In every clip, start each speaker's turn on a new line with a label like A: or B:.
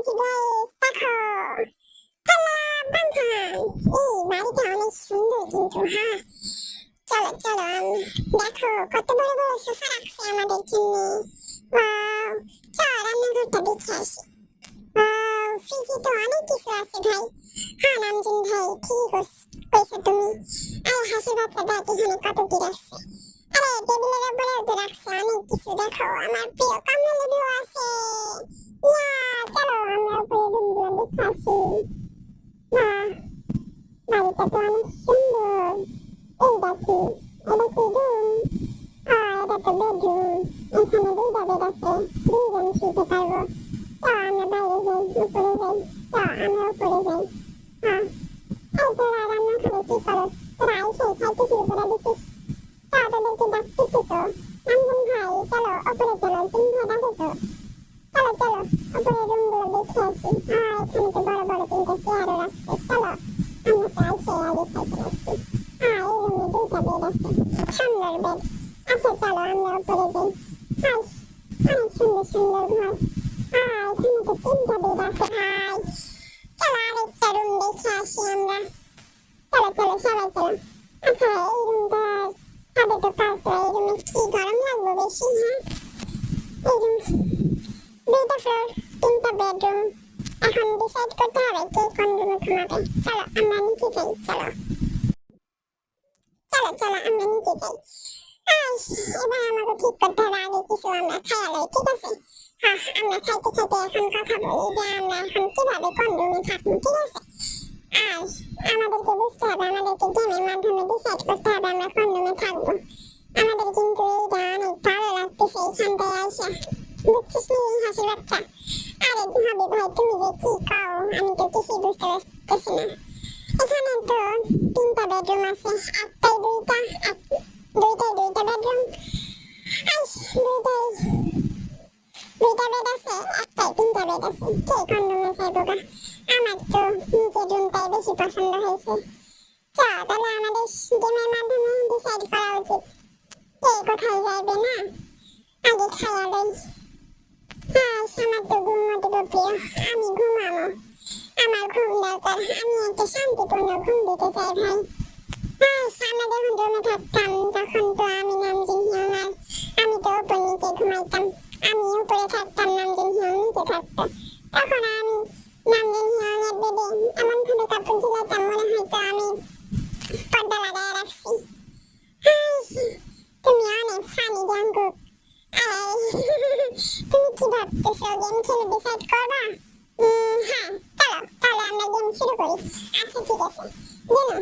A: যে গাইস দেখো পাল্লা বাঁধা এই বাড়িটা অনেক সুন্দর কিন্তু হ্যাঁ চলো চলো দেখো কত বড় বড় সোফা রাখছে আমাদের জন্য ওয়াও চল রান্নাঘরটা দেখে আসি ওয়াও ফ্রিজে তো অনেক কিছু আছে ভাই হ্যাঁ নামজুন ভাই কি কইছো তুমি আরে হাসির বাচ্চা দেখ এখানে কত কি রাখছে আরে টেবিলের উপরেও তো রাখছে অনেক কিছু দেখো আমার প্রিয় কমলা লেবু আছে ইয়া চলো আমরা উপরে রুমগুলো দেখে আসি বাহ বাড়িটা তো অনেক সুন্দর এই দেখি এটা কি রুম এটা তো বেডরুম এখানে দুইটা বেড আছে দুইজন শুতে পারবো আমরা বাইরে যাই উপরে যাই আমরা উপরে যাই হ্যাঁ এই তোরা রান্না করে কি করো তোরা এসে খাইতে শুরু করে দিছিস তোদেরকে ডাকতেছি তো নামজুন ভাই চলো উপরে চলো তুমি ভাই ডাকে তো চলো চলো উপরে রুমগুলো দেখে আসি এখানে তো বড় বড় তিনটা চেয়ারও রাখছে চলো আমরা তো এসে আগে খাইতে আসছি এই রুমে দুইটা বেড আছে সুন্দর বেড আচ্ছা চলো আমরা উপরে যাই অনেক সুন্দর সুন্দর ঘর এখানে তো তিনটা বেড আছে ভাই চলো আরেকটা রুম দেখে আসি আমরা চলো চলো সবাই চলো আচ্ছা এই রুমটা ছাদে তো পারতো এই রুমে কি গরম লাগবে বেশি হ্যাঁ এই রুম দুইটা ফ্লোর তিনটা বেডরুম এখন ডিসাইড করতে হবে কে কোন রুমে ঘুমাবে চলো আমরা নিচে যাই চলো চলো চলো আমরা নিচে যাই এবার আমাকে ঠিক করতে হবে আগে কিছু আমরা খাইয়া লই ঠিক আছে হ্যাঁ আমরা খাইতে খাইতে এখন কথা বলি যে আমরা এখন কিভাবে কোন রুমে থাকবো ঠিক আছে আমাদেরকে বুঝতে হবে আমাদেরকে গেমের মাধ্যমে ডিসাইড করতে হবে আমরা কোন রুমে থাকবো আমাদের কিন্তু এইটা অনেক ভালো লাগতেছে এখানটায় আসা বুঝছিস নি হাসির বাচ্চা আরে ভাবি ভাই তুমি যে কি কও আমি তো কিছুই বুঝতে পারতেছি না এখানে তো তিনটা বেডরুম আছে একটাই দুইটা বেডরুম দুইটা বেড আছে একটাই তিনটা বেড আছে কে কোন রুমে যাইবো গা আমার তো নিচের রুমটাই বেশি পছন্দ হয়েছে তাহলে আমাদের গেমের মাধ্যমে ডিসাইড করা উচিত কে কোথায় যাইবে না আগে খাইয়া লই আমার তো ঘুমোতে প্রিয় আমি ঘুমাবো আমার ঘুম দরকার আমি একটা শান্তিপূর্ণ ঘুম দিতে চাই ভাই আমরা যখন রুমে থাকতাম তখন তো আমি নামজুন হিয়ং আর আমি তো উপর নিচে ঘুমাইতাম আমি উপরে থাকতাম নামজুন হিয়ং নিচে থাকতো তখন আমি নামজুন হিয়ং এর বেডে এমন ভাবে কাপড় ঝুলাইতাম মনে হয়তো আমি পর্দা লাগায় রাখছি তুমি অনেক ফানি জাঙ্কুক তুমি কি ভাবতেছো গেম খেলে ডিসাইড করবা হ্যাঁ চলো তাহলে আমরা গেম শুরু করি আচ্ছা ঠিক আছে জানো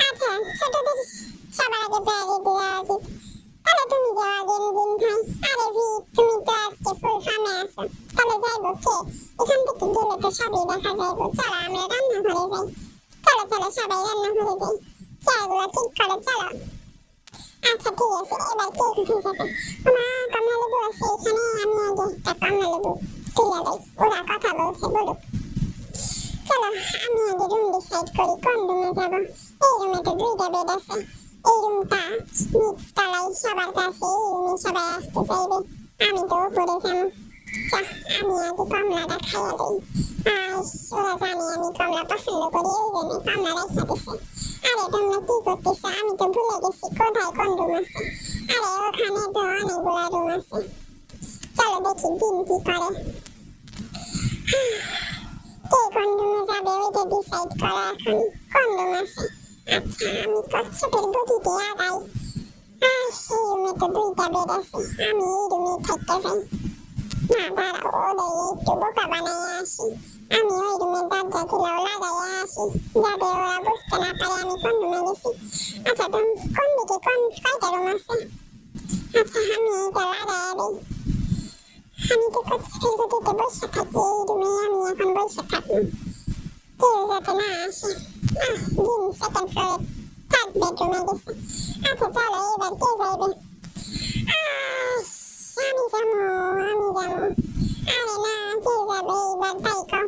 A: আচ্ছা ছোটদের সবার আগে প্রায়োরিটি দেওয়া উচিত তাহলে তুমি যাও আগে দিন ভাই আরে ভি তুমি তো আজকে ফুল ফার্মে আছো তাহলে যাইবো কে এখান থেকে গেলে তো সবই দেখা যাইবো চলো আমরা রান্নাঘরে যাই চলো চলো সবাই রান্নাঘরে যাই চেয়ারগুলো ঠিক করো চলো আচ্ছা ঠিক আছে এবার কে কোথায় যাবে কমলা লেবু আছে এখানে আমি আগে একটা কমলা লেবু তুলে দেই ওরা কথা বলছে বলুক চলো আমি আগে রুম ডিসাইড করি কোন রুমে যাব এই রুমে তো দুইটা বেড আছে এই রুমটা নিচ তলায় সবার কাছে এই রুমে সবাই আসতে চাইবে আমি তো উপরে যাবো আমি আগে কমলাটা খাইয়া দিই ওরা জানে আমি কমলা পছন্দ করি এই জন্য কমলা রেখা দিছে আরে তোমরা কি করতেছো আমি তো ভুলে গেছি কোথায় কোন রুম আছে আরে ওখানে তো অনেকগুলো রুম আছে চলো দেখি দিন কি করে কে কোন রুমে যাবে ওইটা ডিসাইড করো এখন কোন রুম আছে আচ্ছা আমি কচ্ছপের গতিতে আগাই সেই রুমে তো দুইটা বেড আছে আমি এই রুমে থাকতে চাই না দাঁড়াও ওদের একটু বোকা বানাইয়া আসি আমি ওই রুমের দরজা খুলেও লাগাইয়া আসি যাতে ওরা বুঝতে না পারে আমি কোন রুমে গেছি আচ্ছা তুমি কোন দিকে কয়টা রুম আছে আচ্ছা আমি এটা লাগাইয়া দিই আমি তো কচ্ছপের গতিতে বসে থাকি এই রুমে আমি এখন বসে থাকি কেউ যাতে না আসে দিন সেকেন্ড ফ্লোরে থার্ড বেডরুমে গেছে আচ্ছা চলো এবার কে যাইবে আমি যাবো আরে না কে যাবে এবার তাই কও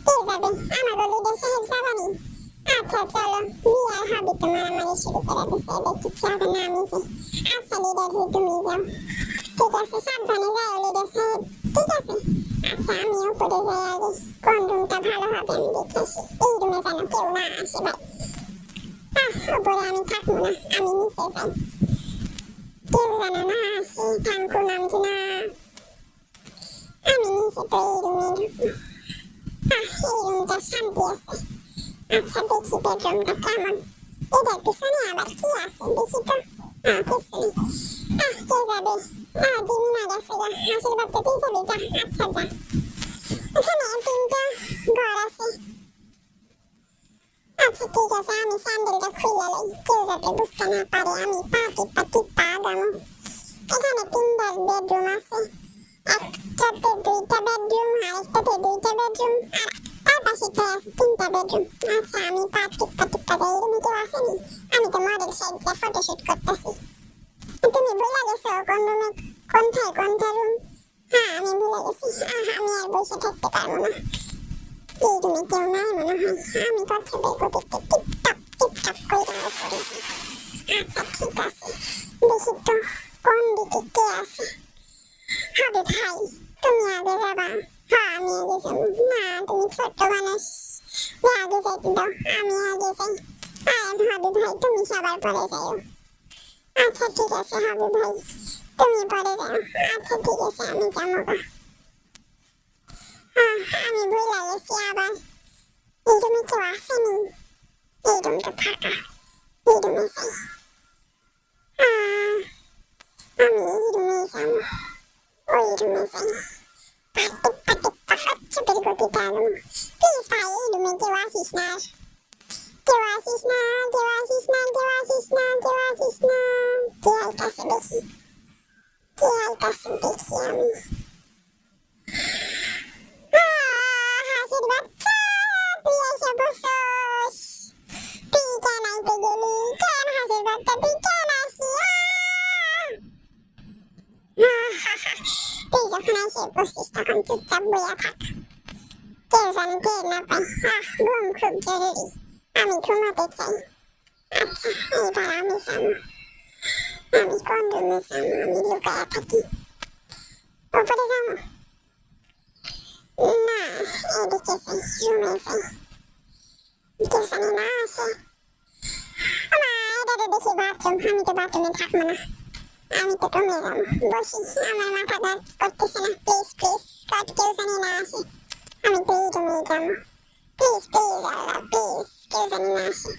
A: কে যাবে আমাকে লিডার সাহেব যাবানি আচ্ছা চলো বিয়ার হাবি তো মারামারি শুরু করে দিছে এদের কিচ্ছু হবে না আমি যে আচ্ছা লিডার জি তুমি যাও ঠিক আছে সাবধানে যাও লিডার সাহেব ঠিক আছে আচ্ছা আচ্ছা আমি উপরে যাই আগে কোন রুমটা ভালো হবে আমি দেখে আসি এই রুমে যেন কেউ না আসে ভাই উপরে আমি থাকবো না আমি নিচে যাই কেউ যেন না আসে থাঙ্কু নামকি না আমি নিচে তো এই রুমে ঢুকবো এই রুমটা শান্তি আছে আচ্ছা দেখি বেডরুমটা কেমন এটার পিছনে আবার কি আছে দেখি তো কিছু নেই কে যাবে জিমি না গেছে গা হাসির বাচ্চা তুই যাবি যা আচ্ছা যা এখানে তিনটা ঘর আছে আচ্ছা ঠিক আছে আমি স্যান্ডেলটা খুলে লই কেউ যাতে বুঝতে না পারে আমি পা টিপা আগামো এখানে তিনটা বেডরুম আছে একটাতে দুইটা বেডরুম আরেকটাতে দুইটা বেডরুম আর তার পাশেটা আছে তিনটা বেডরুম আচ্ছা আমি পা টিপা যাই রুমে কেউ আসেনি আমি তো মডেল সাইজে ফটোশুট করতেছি তুমি ভুলে গেছো কোন রুমে কোনটা রুম হ্যাঁ আমি ভুলে গেছি আমি আর বসে থাকতে পারবো না এই রুমে কেউ নাই মনে হয় আমি কথা বের করতে টিপটপ করে পড়েছি আচ্ছা ঠিক আছে দেখি তো কোন দিকে কে আছে হবে ভাই তুমি আগে যাবা হ্যাঁ আমি আগে যাবো না তুমি ছোট্ট মানুষ আগে যাইতে দাও আমি আগে যাই হবে ভাই তুমি সবার পরে যাও আচ্ছা ঠিক আছে হবে ভাই তুমি পরে যাও আচ্ছা ঠিক আছে আমি যাবো আমি ভুলে গেছি আবার এই রুমে কেউ আসেনি এই রুমটা ফাঁকা এই রুমে যাই আমি এই রুমে যাবো ওই রুমে যাই পাটিপ্পা চুপের গতিতে আনবো প্লিজ ভাই এই রুমে কেউ আসিস না কে আইতাছে দেখি আমি হাসির বাচ্চা তুই এসে বসোস তুই কেন আইতে গেলি কেন হাসির বাচ্চা তুই কেন আসি তুই যখন এসে বসছিস তখন চুপচাপ বইয়া থাক কেউ যেন টের না পায় ঘুম খুব জরুরি আমি ঘুমাতে চাই আচ্ছা এইবার আমি যাবো আমি কোন রুমে যাবো আমি লুকায়া থাকি উপরে যাবো না এদিকে যাই রুমে যাই কেউ যেন না আসে এটা তো দেখি বাথরুম আমি তো বাথরুমে থাকবো না আমি তো রুমে যাবো বসি আমার মাথা দর্দ করতেছে না প্লিজ কেউ যেন না আসে আমি তো এই রুমেই যাবো প্লিজ আল্লাহ প্লিজ কেউ যেন না আসে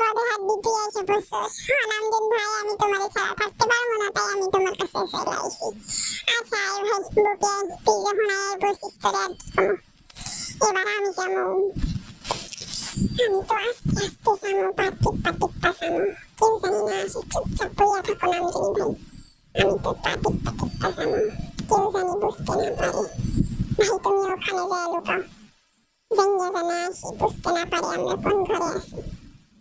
A: বড় হাত দিতে এসে বসছোস নামদিন ভাই আমি তোমার ছাড়া থাকতে পারবো না তাই আমি তোমার কাছে চলে আসি আচ্ছা ভাই বুকে তুই যখন বসিস তোরে আর কি করবো এবার আমি যাবো আমি তো আস্তে যাবো পা টিপ্পা যাবো কেউ জানি না আসে চুপচাপ বইয়া থাকো নামদিন ভাই আমি তো পা টিপ্পা যাবো কেউ জানি বুঝতে না পারে ভাই তুমি ওখানে যায় লুকাও জেঙ্গে জানা আসি বুঝতে না পারে আমরা কোন ঘরে আছি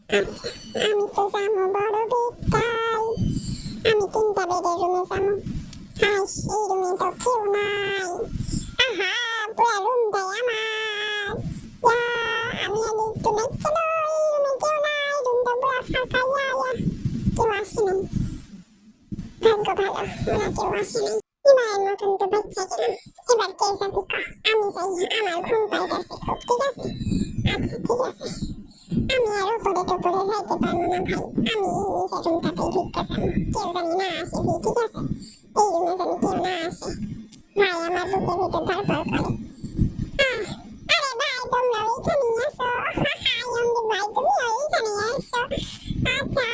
A: আচ্ছা আমি তো যাবো বড় বেডটাই আমি তিনটা বেডের রুমে যাবো এই রুমে তো কেউ নাই পুরো রুমটাই আমার আমি আগে একটু দেখতে দাও এই রুমে কেউ নাই রুমটা পুরো ফাঁকা কেউ আসে নাই ভাগ্য ভালো ওরা কেউ আসে নাই এবারের মতন তো বাচ্চা গেলাম এবার কে যাবি আমি যাই আমার ঘুম পাইতেছে খুব ঠিক আছে আচ্ছা ঠিক আছে আমি আর উপরে টুপরে যাইতে পারবো না ভাই আমি নিজের রুমটাতেই ঢুকতে চাবো কেউ জানি না আসে ঠিক আছে এই রুমে জানি কেউ না আসে ভাই আমার বুকের ভিতর ধরপড় করে আরে ভাই তোমরা এইখানে আসো আনন্দ ভাই তুমি এইখানে আসো আচ্ছা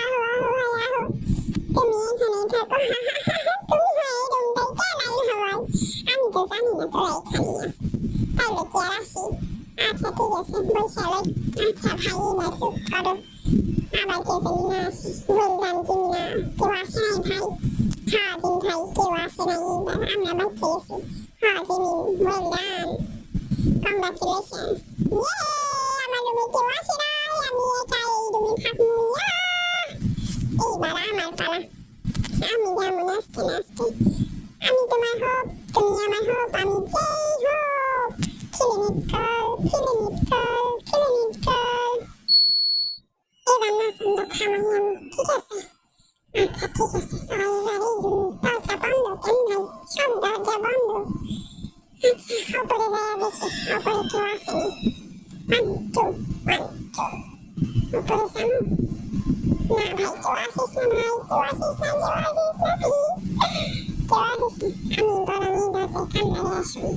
A: আহো তুমি এখানেই থাকো তুমি এই রুমটাই কেন আইলো ভাই আমি তো জানি না তোরা এখানে আসো তাইলে কি আর আসি আচ্ছা ঠিক আছে বৈশালে আচ্ছা ভাই এবার চুপ করো আবার কে জানি না আসি বললাম তুমি না কেউ আসে নাই ভাই হাজিন ভাই কেউ আসে নাই এবার আমরা বাচ্চা গেছি হাজিন বললাম কংগ্রাচুলেশন আমার রুমে কেউ আসে নাই আমি একা এই রুমে থাকবো এইবার আমার পালা আমি যেমন আসতে আমি তোমার হোপ তুমি আমার হোপ আমি যেই হোপ Killing it, girl. এবার নাচন্দ থামাইলাম ঠিক আছে আচ্ছা ঠিক আছে সবাই এবার এই দরজা বন্ধ কেন ভাই সব দরজা বন্ধ আচ্ছা ওপরে যাইয়া দেখি ওপরে কেউ আসেনি। 1 2 1 2 উপরে যাবো। না ভাই কেউ আসিস না ভাই, কেউ আসিস না, কেউ আসিস না, please। কেউ আসিস না, আমি বরং এই দরজায় কান মারিয়া শুই।